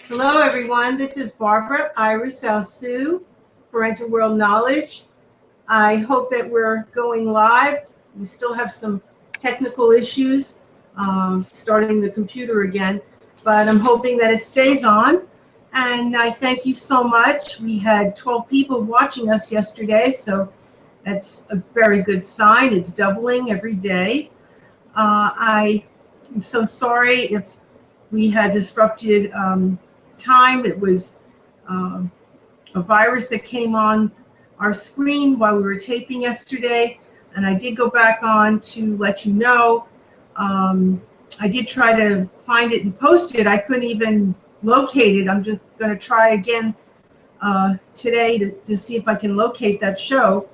Hello, everyone. This is Barbara Iris Sue, Parental World Knowledge. I hope that we're going live. We still have some technical issues starting the computer again, but I'm hoping that it stays on. And I thank you so much. We had 12 people watching us yesterday, so that's a very good sign. It's doubling every day. I am so sorry if we had disrupted time. It was a virus that came on our screen while we were taping yesterday, and I did go back on to let you know. I did try to find it and post it. I couldn't even locate it. I'm just going to try again today to see if I can locate that show.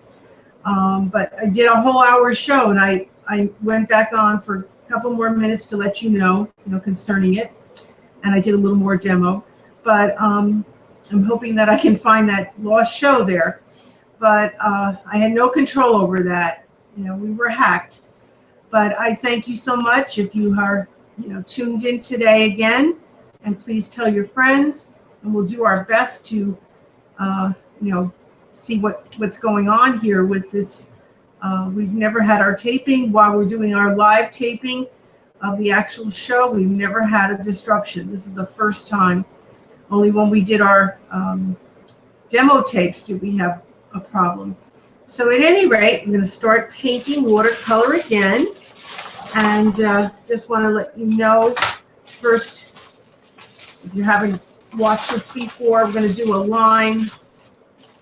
But I did a whole hour show, and I went back on for a couple more minutes to let you know concerning it, and I did a little more demo. But I'm hoping that I can find that lost show there. But I had no control over that. We were hacked. But I thank you so much if you are tuned in today again, and please tell your friends, and we'll do our best to see what's going on here with this. We've never had our taping while we're doing our live taping of the actual show. We've never had a disruption. This is the first time. Only when we did our demo tapes did we have a problem. So at any rate, I'm going to start painting watercolor again. And just want to let you know first, if you haven't watched this before, we're going to do a line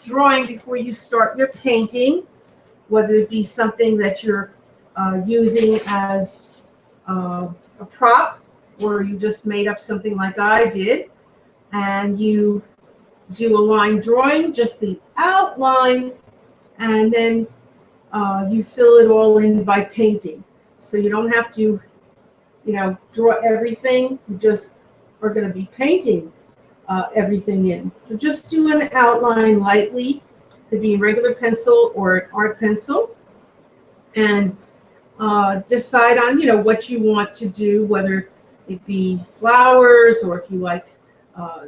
drawing before you start your painting, whether it be something that you're using as a prop, or you just made up something like I did, and you do a line drawing, just the outline, and then you fill it all in by painting. So you don't have to, draw everything. You just are going to be painting everything in. So just do an outline lightly. Could be a regular pencil or an art pencil, and decide on what you want to do, whether it be flowers, or if you like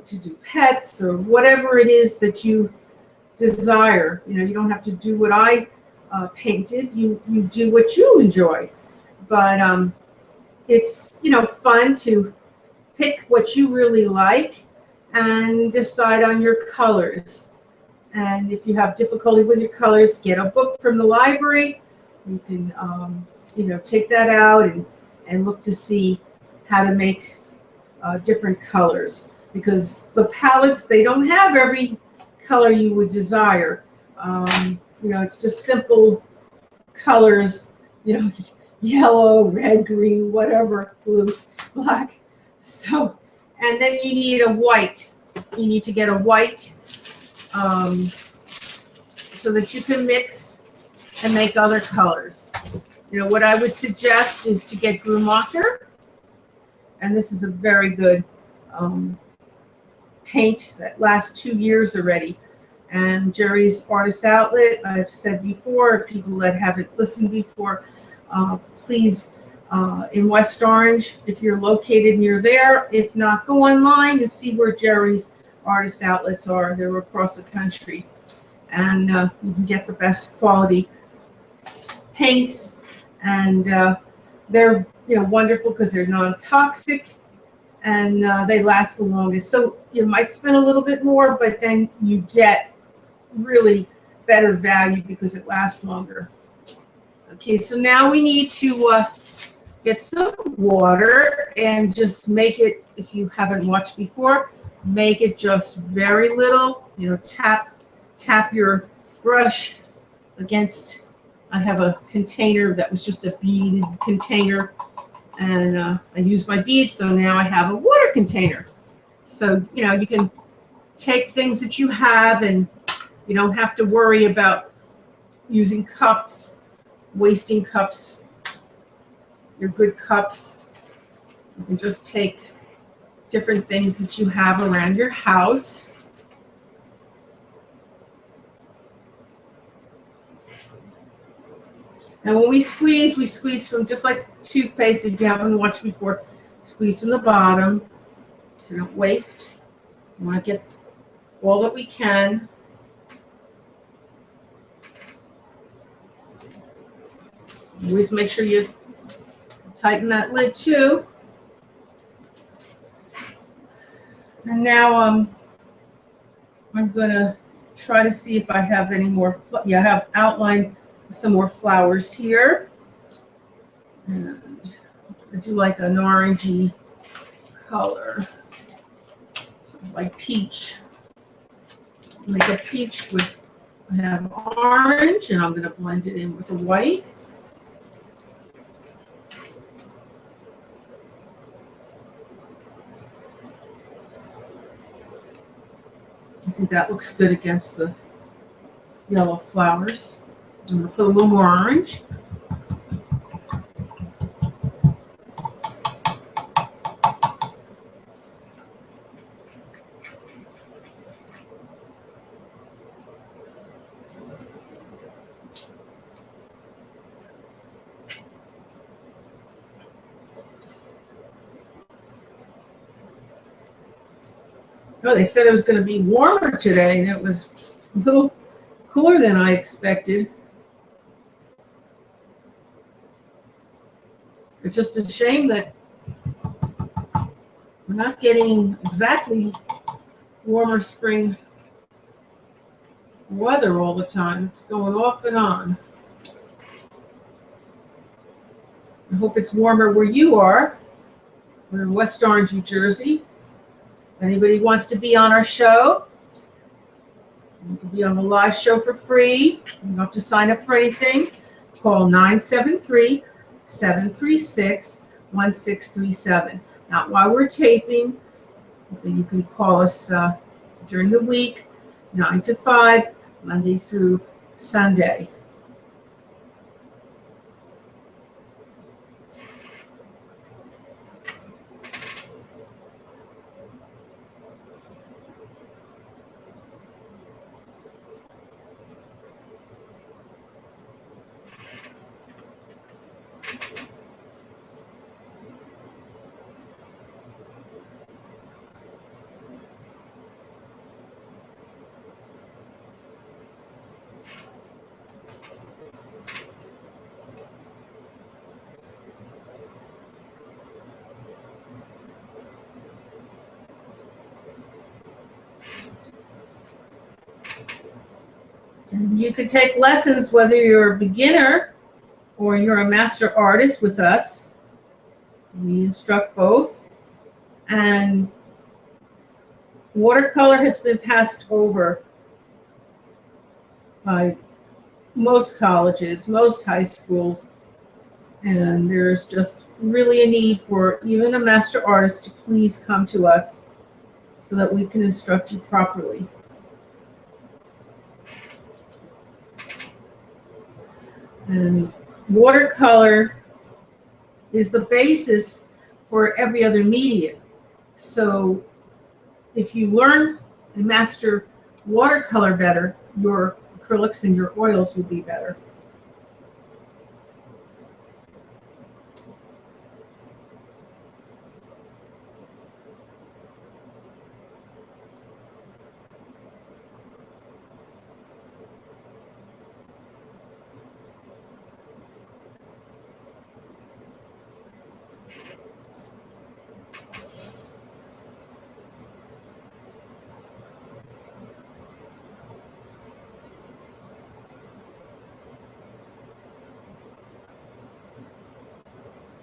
to do pets, or whatever it is that you desire. You don't have to do what I painted. You do what you enjoy. But it's fun to pick what you really like and decide on your colors. And if you have difficulty with your colors, get a book from the library. You can take that out and look to see how to make different colors, because the palettes, they don't have every color you would desire. It's just simple colors, yellow, red, green, whatever, blue, black. So, and then you need a white. You need to get a white so that you can mix and make other colors. What I would suggest is to get Grummacher, and this is a very good paint that lasts 2 years already. And Jerry's Artist Outlet, I've said before, people that haven't listened before, please, in West Orange, if you're located near there. If not, go online and see where Jerry's Artist Outlets are. They're across the country, and you can get the best quality paints, and they're wonderful because they're non-toxic, and they last the longest. So you might spend a little bit more, but then you get really better value because it lasts longer. Okay, so now we need to get some water and just make it, if you haven't watched before, make it just very little. Tap your brush against, I have a container that was just a beaded container, and I used my beads, so now I have a water container. So, you can take things that you have, and you don't have to worry about using cups, wasting cups, your good cups. You can just take different things that you have around your house. And when we squeeze from, just like toothpaste, if you haven't watched before, squeeze from the bottom, so you don't waste. We want to get all that we can. Always make sure you tighten that lid too. And now I'm going to try to see if I have any more. Yeah, I have outlined some more flowers here. And I do like an orangey color, sort of like peach. Make a peach with, I have orange, and I'm going to blend it in with the white. I think that looks good against the yellow flowers. I'm going to put a little more orange. Oh, they said it was going to be warmer today, and it was a little cooler than I expected. It's just a shame that we're not getting exactly warmer spring weather all the time. It's going off and on. I hope it's warmer where you are. We're in West Orange, New Jersey. If anybody wants to be on our show, you can be on the live show for free. You don't have to sign up for anything. Call 973-736-1637. Now, while we're taping, you can call us during the week, 9 to 5, Monday through Sunday. And you could take lessons whether you're a beginner or you're a master artist with us. We instruct both. And watercolor has been passed over by most colleges, most high schools, and there's just really a need for even a master artist to please come to us so that we can instruct you properly. And watercolor is the basis for every other medium. So if you learn and master watercolor better, your acrylics and your oils will be better.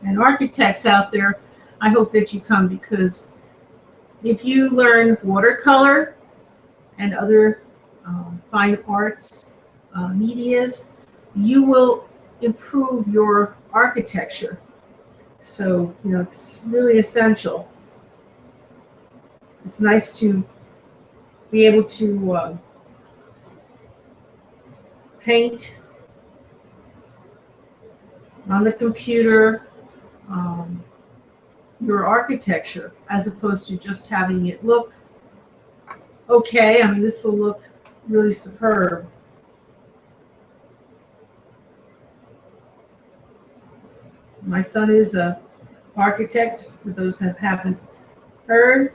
And architects out there, I hope that you come, because if you learn watercolor and other fine arts medias, you will improve your architecture. So, you know, it's really essential. It's nice to be able to paint on the computer your architecture, as opposed to just having it look okay. I mean, this will look really superb. My son is an architect, for those that haven't heard,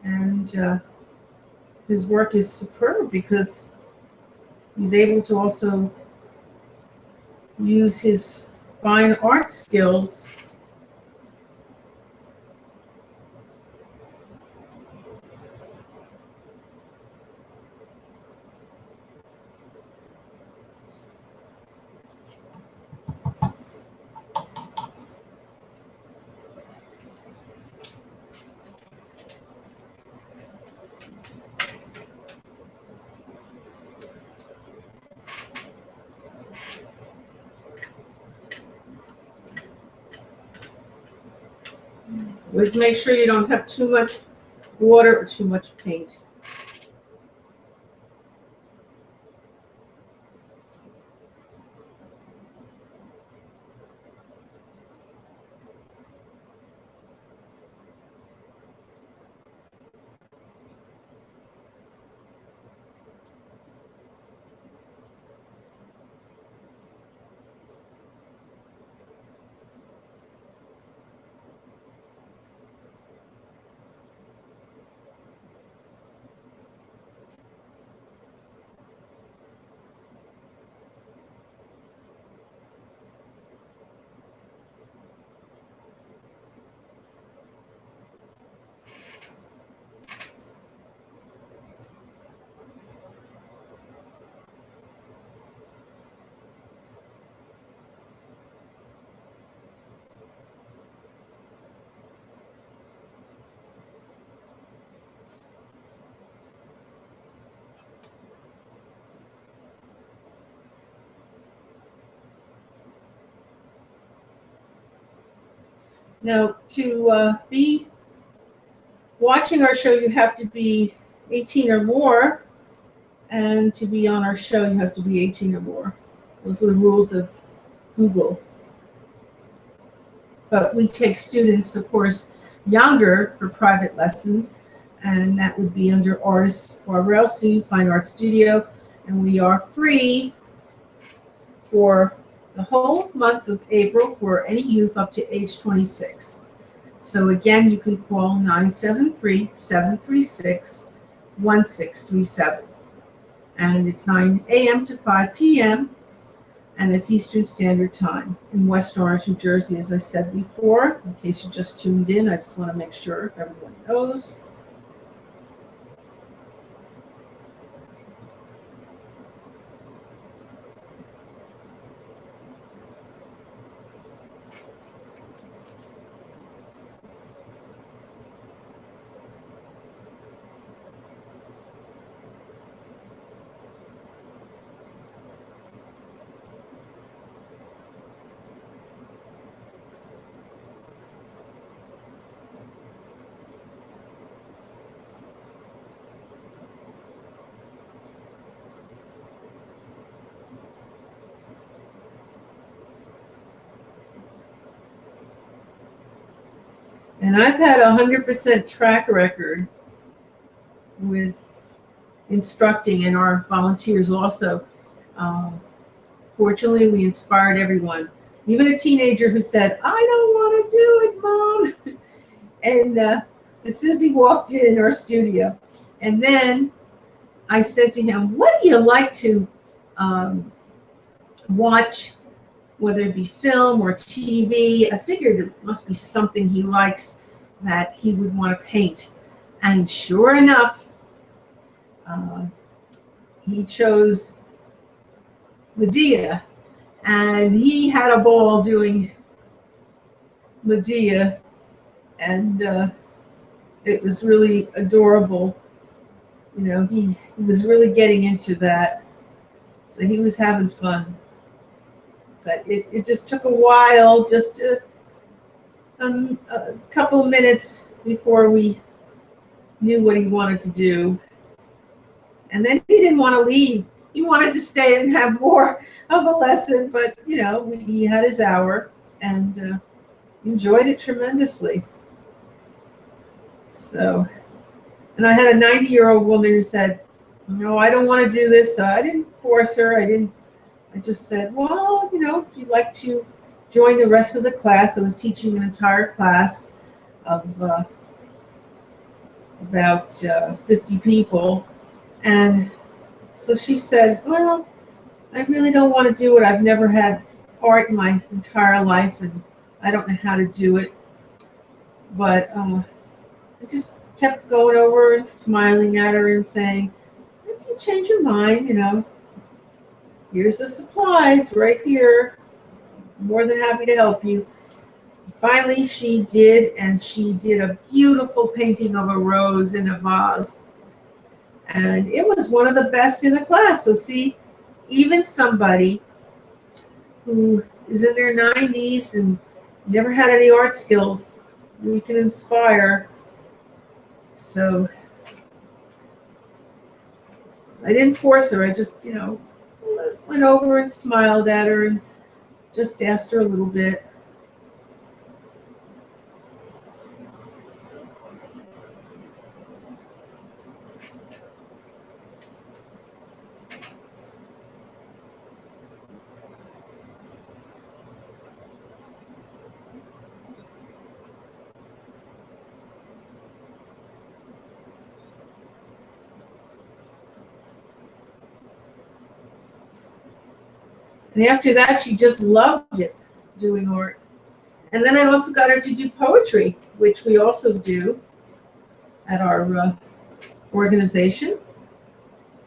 and his work is superb because he's able to also use his fine art skills Always make sure you don't have too much water or too much paint. Now, to be watching our show, you have to be 18 or more, and to be on our show, you have to be 18 or more. Those are the rules of Google. But we take students, of course, younger for private lessons, and that would be under Artists RLC, Fine Art Studio, and we are free for the whole month of April for any youth up to age 26. So again, you can call 973-736-1637. And it's 9 a.m. to 5 p.m. and it's Eastern Standard Time in West Orange, New Jersey, as I said before. In case you just tuned in, I just want to make sure everyone knows. And I've had a 100% track record with instructing, and our volunteers also. Fortunately, we inspired everyone. Even a teenager who said, "I don't want to do it, Mom." And as soon as he walked in our studio, and then I said to him, "What do you like to watch, whether it be film or TV?" I figured it must be something he likes that he would want to paint. And sure enough, he chose Medea, and he had a ball doing Medea, and it was really adorable. You know, he was really getting into that, so he was having fun. But it just took a while, just a couple of minutes before we knew what he wanted to do. And then he didn't want to leave. He wanted to stay and have more of a lesson, but you know, he had his hour and enjoyed it tremendously. So, and I had a 90-year-old woman who said, "No, I don't want to do this." I didn't force her. I just said, "Well, you know, if you'd like to join the rest of the class." I was teaching an entire class of about 50 people, And so she said, well, I really don't want to do it. I've never had art in my entire life, and I don't know how to do it. But I just kept going over and smiling at her and saying, if you change your mind, here's the supplies right here. More than happy to help you. Finally, she did, and she did a beautiful painting of a rose in a vase. And it was one of the best in the class. So see, even somebody who is in their 90s and never had any art skills, we can inspire. So I didn't force her. I just, went over and smiled at her and just asked her a little bit. And after that, she just loved it, doing art. And then I also got her to do poetry, which we also do at our organization.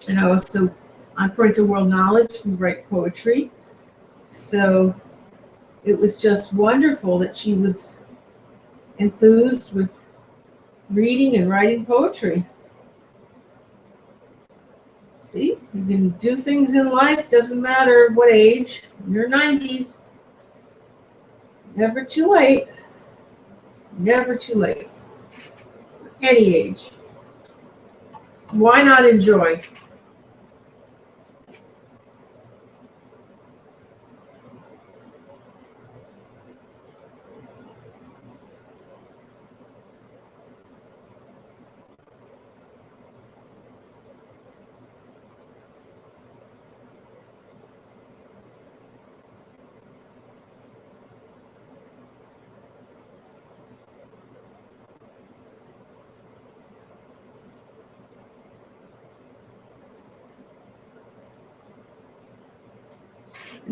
And I also, on Parental World Knowledge, we write poetry. So it was just wonderful that she was enthused with reading and writing poetry. See, you can do things in life, doesn't matter what age, in your 90s, never too late, never too late, any age. Why not enjoy?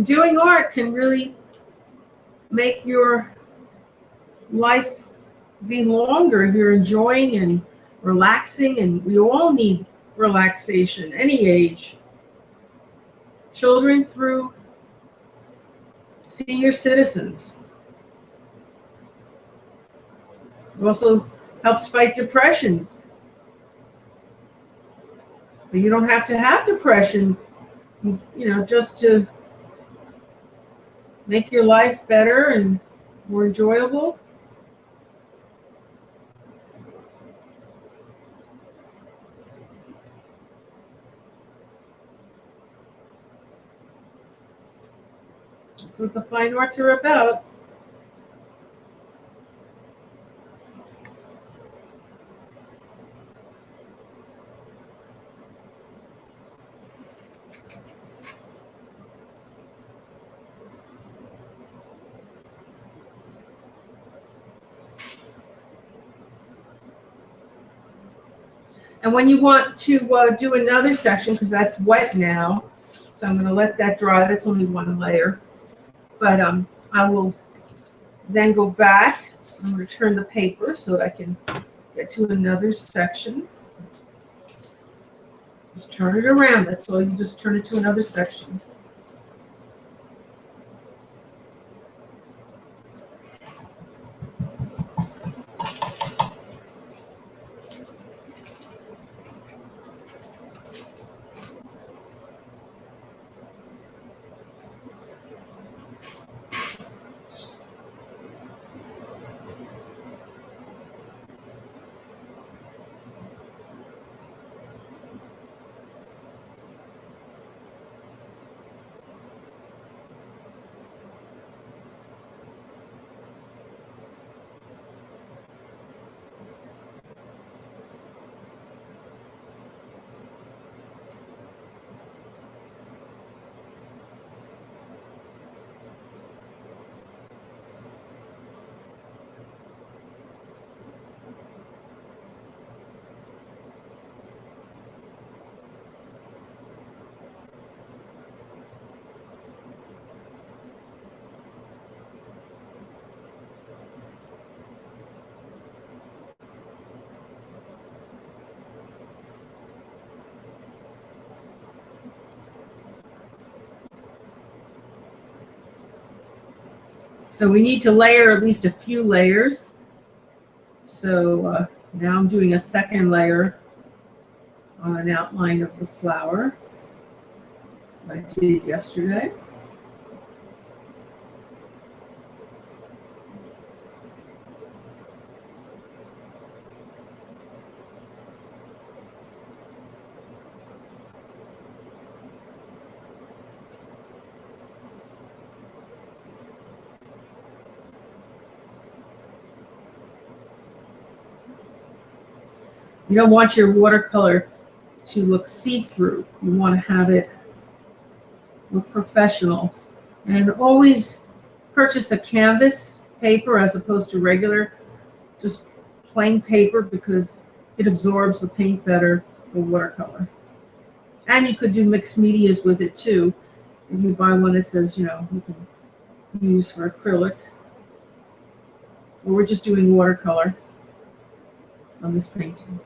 Doing art can really make your life be longer. You're enjoying and relaxing, and we all need relaxation, any age. Children through senior citizens. It also helps fight depression. But you don't have to have depression, just to make your life better and more enjoyable. That's what the fine arts are about. And when you want to do another section, because that's wet now, so I'm going to let that dry. That's only one layer. But I will then go back. I'm going to turn the paper so that I can get to another section. Just turn it around. That's all. You just turn it to another section. So we need to layer at least a few layers. So now I'm doing a second layer on an outline of the flower I did yesterday. You don't want your watercolor to look see-through. You want to have it look professional. And always purchase a canvas paper as opposed to regular, just plain paper, because it absorbs the paint better for watercolor. And you could do mixed medias with it too. If you buy one that says, you know, you can use for acrylic. Well, we're just doing watercolor on this painting.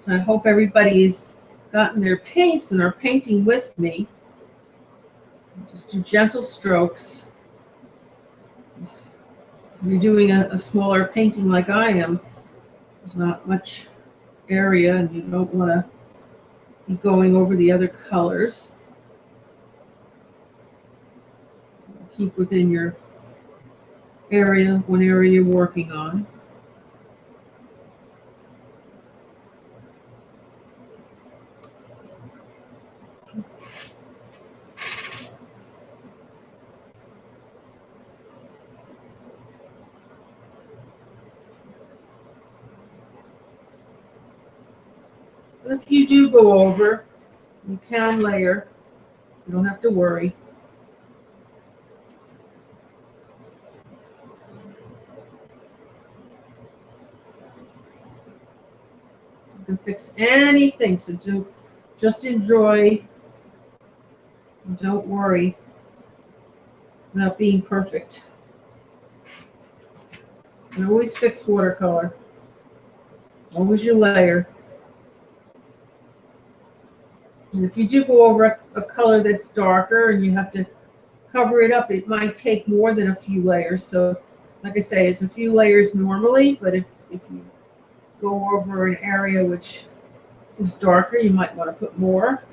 I hope everybody's gotten their paints and are painting with me. Just do gentle strokes. If you're doing a smaller painting like I am, there's not much area and you don't want to be going over the other colors. Keep within your area, one area you're working on. If you do go over, you can layer. You don't have to worry. You can fix anything, so just enjoy. Don't worry about being perfect. And always fix watercolor. Always your layer. And if you do go over a color that's darker and you have to cover it up, it might take more than a few layers. So, like I say, it's a few layers normally, but if you go over an area which is darker, you might want to put more.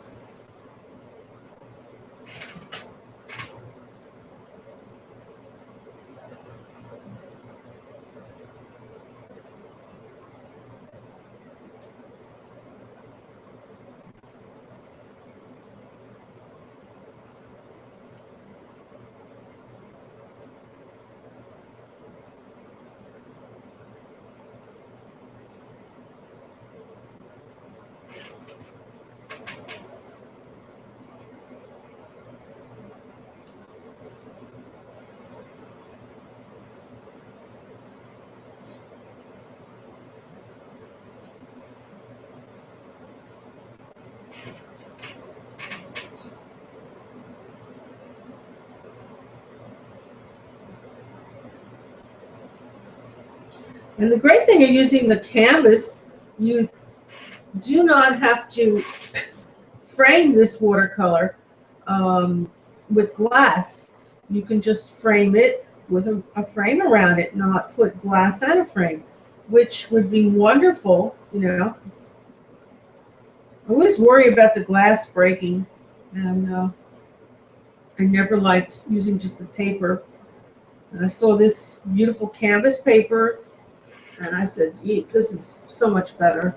And the great thing of using the canvas, you do not have to frame this watercolor with glass. You can just frame it with a frame around it, not put glass and a frame, which would be wonderful, you know. I always worry about the glass breaking, and I never liked using just the paper. And I saw this beautiful canvas paper, and I said, gee, this is so much better.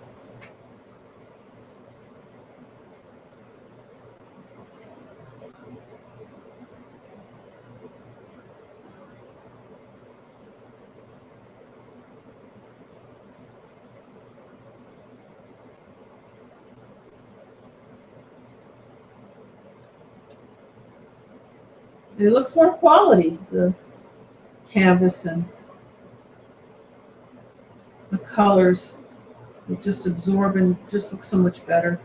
And it looks more quality, the canvas, and the colors will just absorb and just look so much better.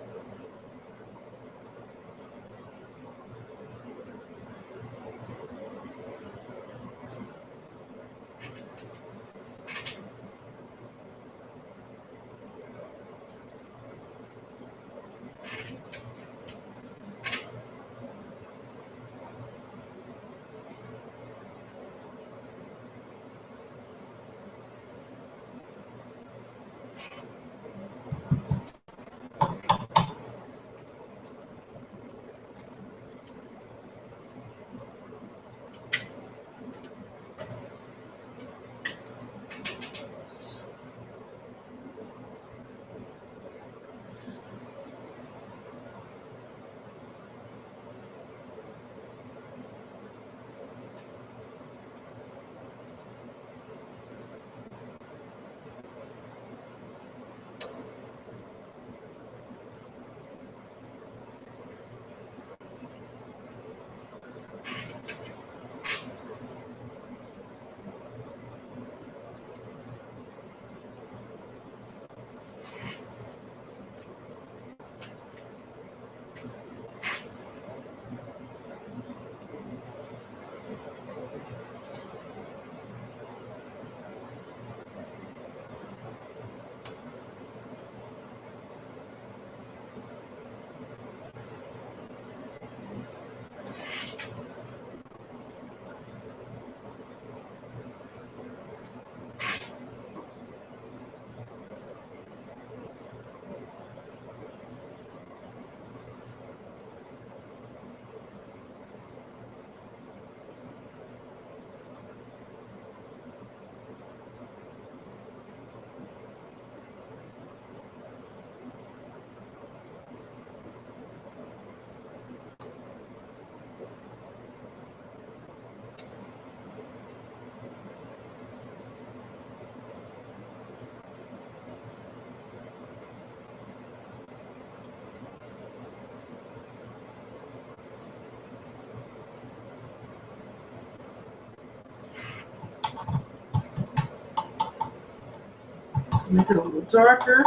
Make it a little darker,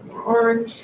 more orange.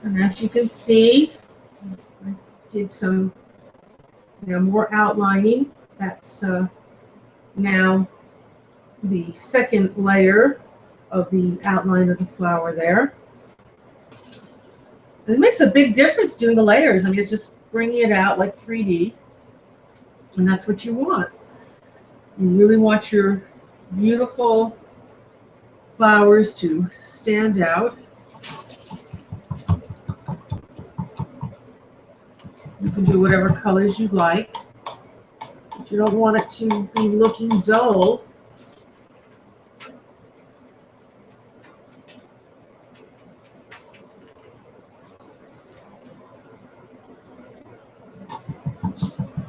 And as you can see, I did some more outlining. That's now the second layer of the outline of the flower there. And it makes a big difference doing the layers. I mean, it's just bringing it out like 3D. And that's what you want. You really want your beautiful flowers to stand out. You can do whatever colors you like. But you don't want it to be looking dull.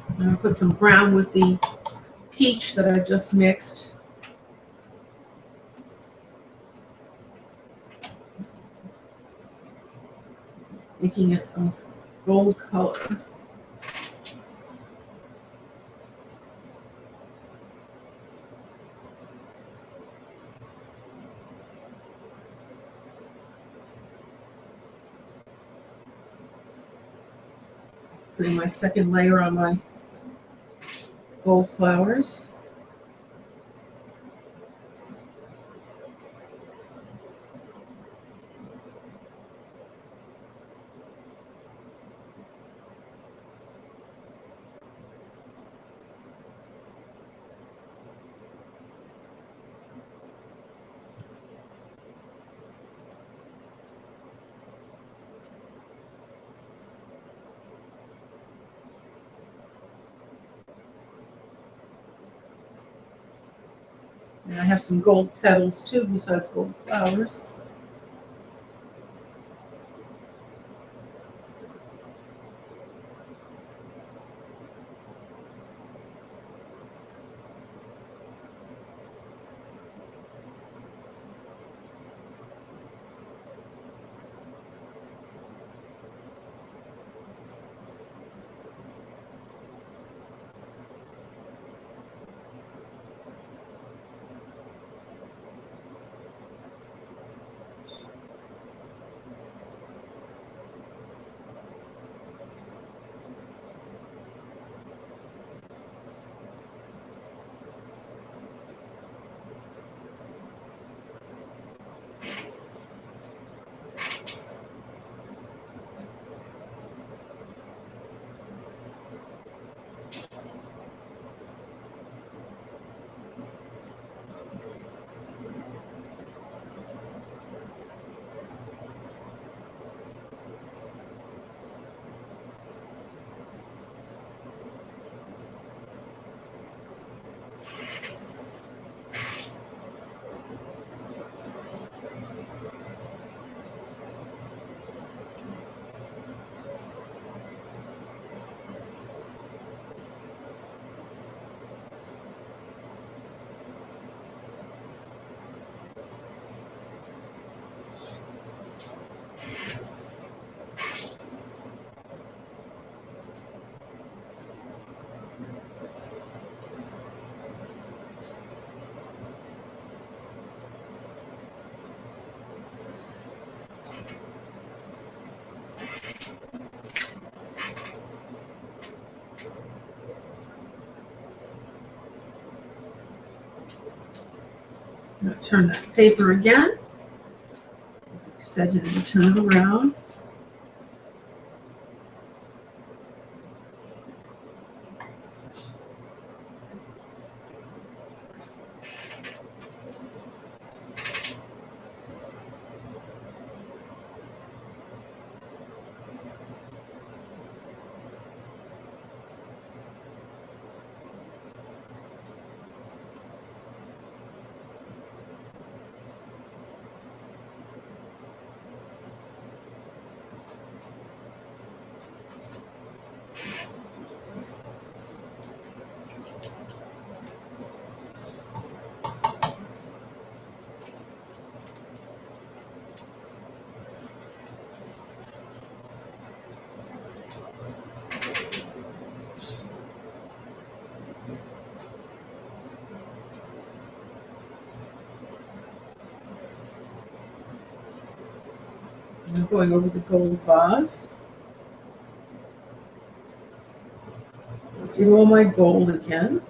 I'm going to put some brown with the peach that I just mixed. Making it a gold color. Putting my second layer on my gold flowers. And I have some gold petals too, besides gold flowers. I'm going to turn that paper again. As I said, you need to turn it around. I'm going over the gold vase. Do all my gold again.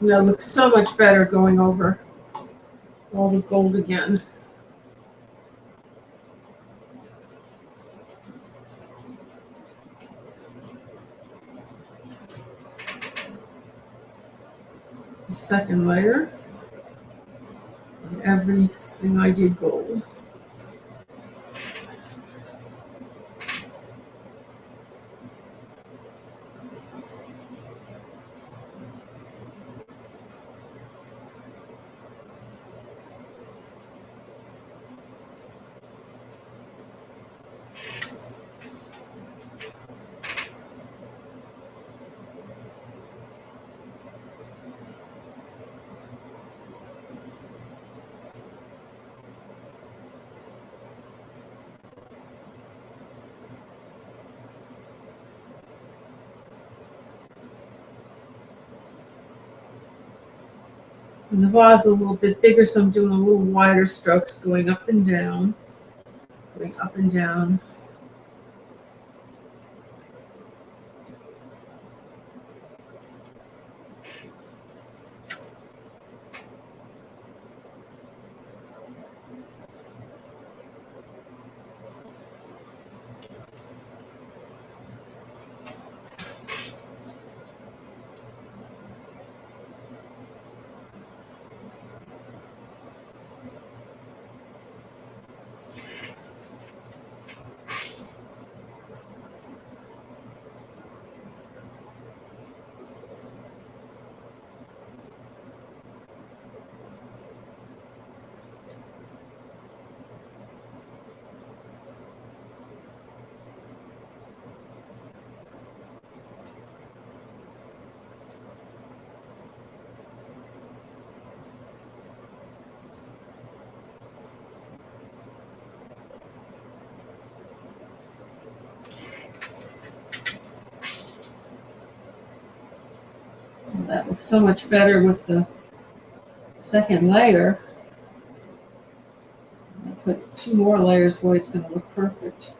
That looks so much better going over all the gold again. The second layer, and everything I did gold. And the vase is a little bit bigger, so I'm doing a little wider strokes, going up and down, going up and down. That looks so much better with the second layer. I'll put 2 more layers away, it's going to look perfect.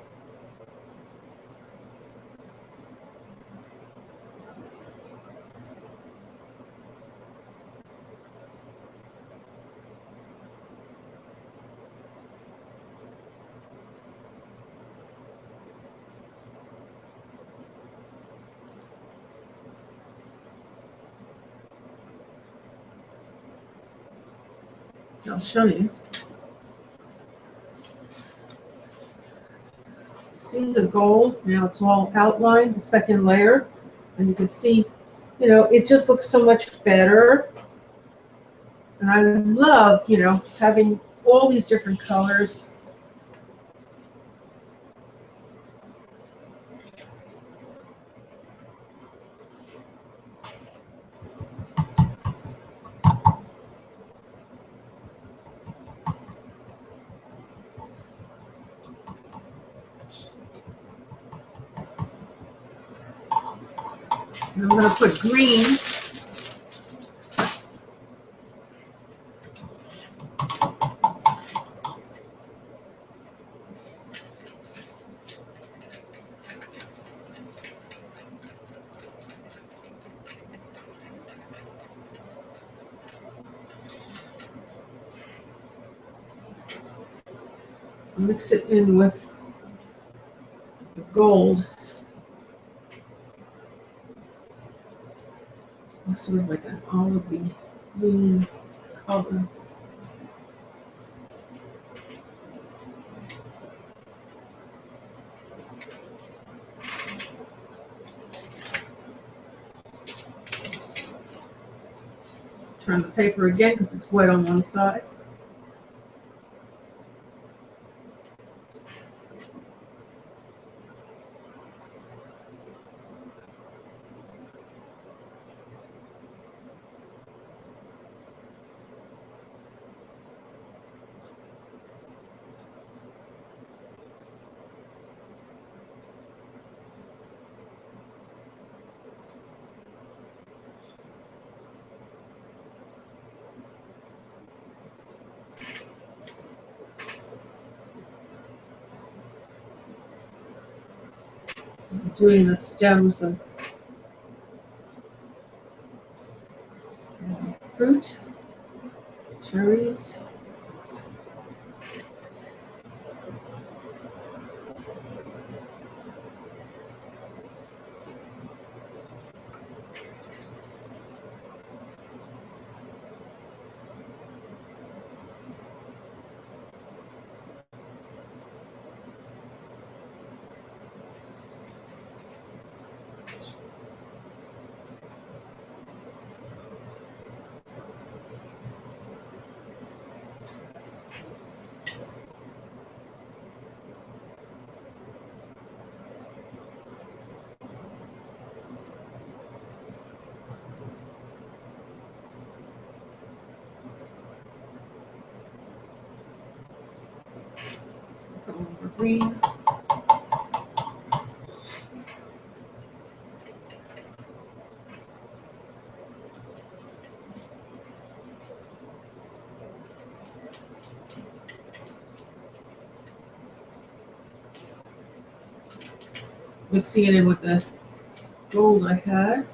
I'll show you. See the gold? Now it's all outlined, the second layer. And you can see, you know, it just looks so much better. And I love, you know, having all these different colors. And I'm going to put green. Mix it in with the gold. sort of like an olivey green color. Turn the paper again because it's wet on one side. Doing the stems of fruit, cherries. Green. Mixing it in with the gold I had.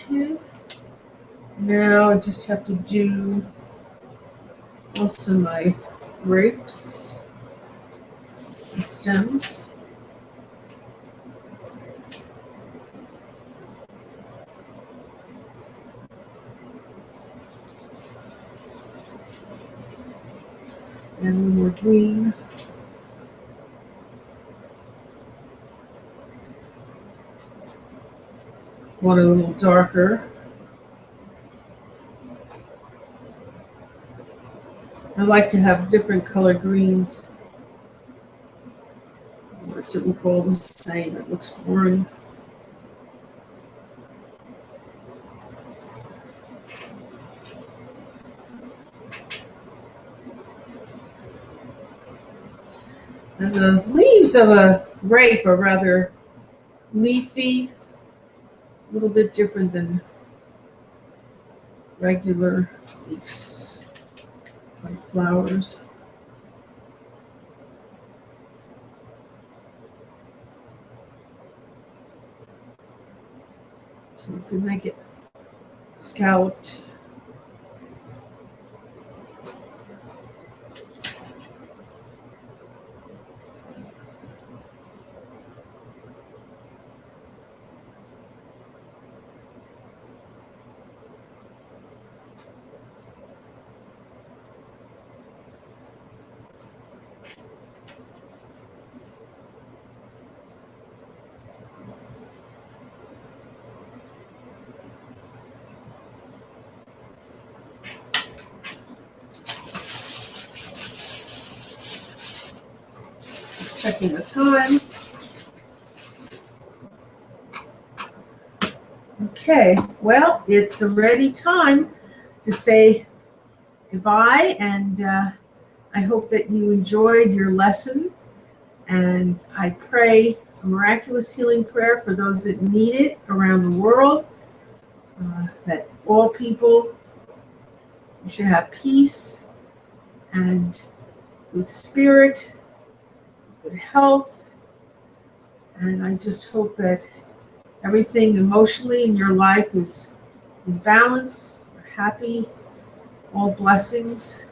Okay. Now I just have to do also my grapes, the stems. And one more green. One a little darker. I like to have different color greens. I want it to look all the same. It looks boring. And the leaves of a grape are rather leafy, a little bit different than regular leaves, like flowers. So we can make it scalloped. Checking the time. Okay, well, it's already time to say goodbye, and I hope that you enjoyed your lesson, and I pray a miraculous healing prayer for those that need it around the world, that all people should have peace and good spirit, good health, and I just hope that everything emotionally in your life is in balance, you're happy, all blessings.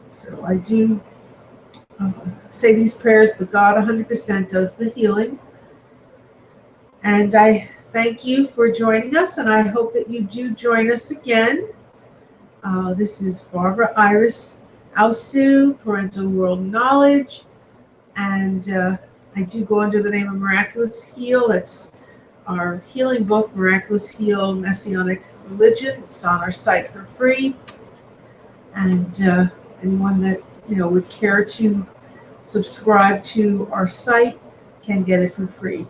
So I do say these prayers, but God 100% does the healing. And I thank you for joining us, and I hope that you do join us again. This is Barbara Iris Ausu, Parental World Knowledge, and I do go under the name of Miraculous Heal. That's our healing book, Miraculous Heal Messianic Religion. It's on our site for free, and anyone that would care to subscribe to our site can get it for free.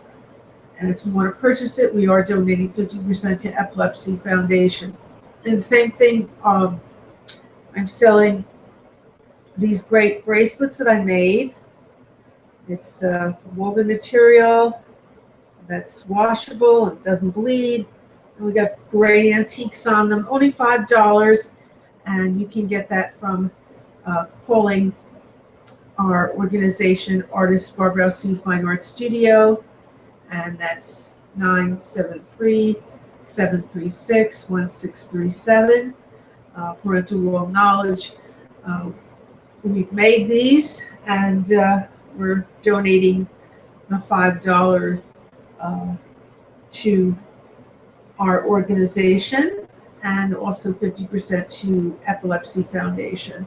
And if you want to purchase it, we are donating 50% to Epilepsy Foundation. And same thing, I'm selling these great bracelets that I made. It's woven material that's washable and doesn't bleed. And we got great antiques on them, only $5. And you can get that from calling our organization, Artist Barbara Ausu Fine Art Studio, and that's 973-736-1637. Parental World Knowledge. We've made these, and we're donating the $5 to our organization, and also 50% to Epilepsy Foundation.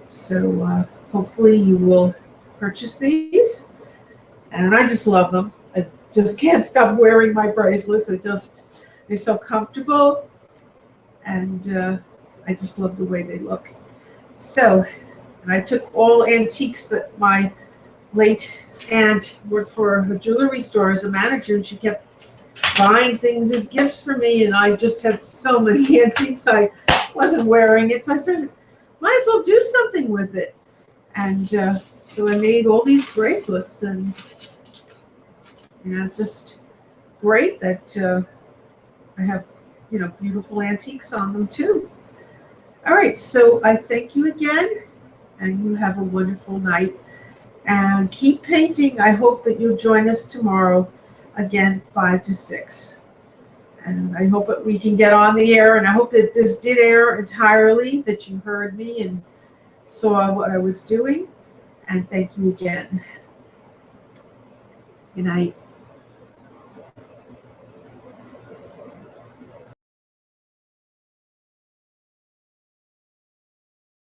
So hopefully you will purchase these, and I just love them. I just can't stop wearing my bracelets. They're so comfortable, and I just love the way they look. So, and I took all antiques that my late aunt worked for a jewelry store as a manager, and she kept buying things as gifts for me, and I just had so many antiques I wasn't wearing it. So I said, might as well do something with it. And so I made all these bracelets, and it's just great that I have beautiful antiques on them too. All right, so I thank you again, and you have a wonderful night, and keep painting. I hope that you'll join us tomorrow again, 5 to 6. And I hope that we can get on the air, and I hope that this did air entirely, that you heard me and saw what I was doing. And thank you again. Good night.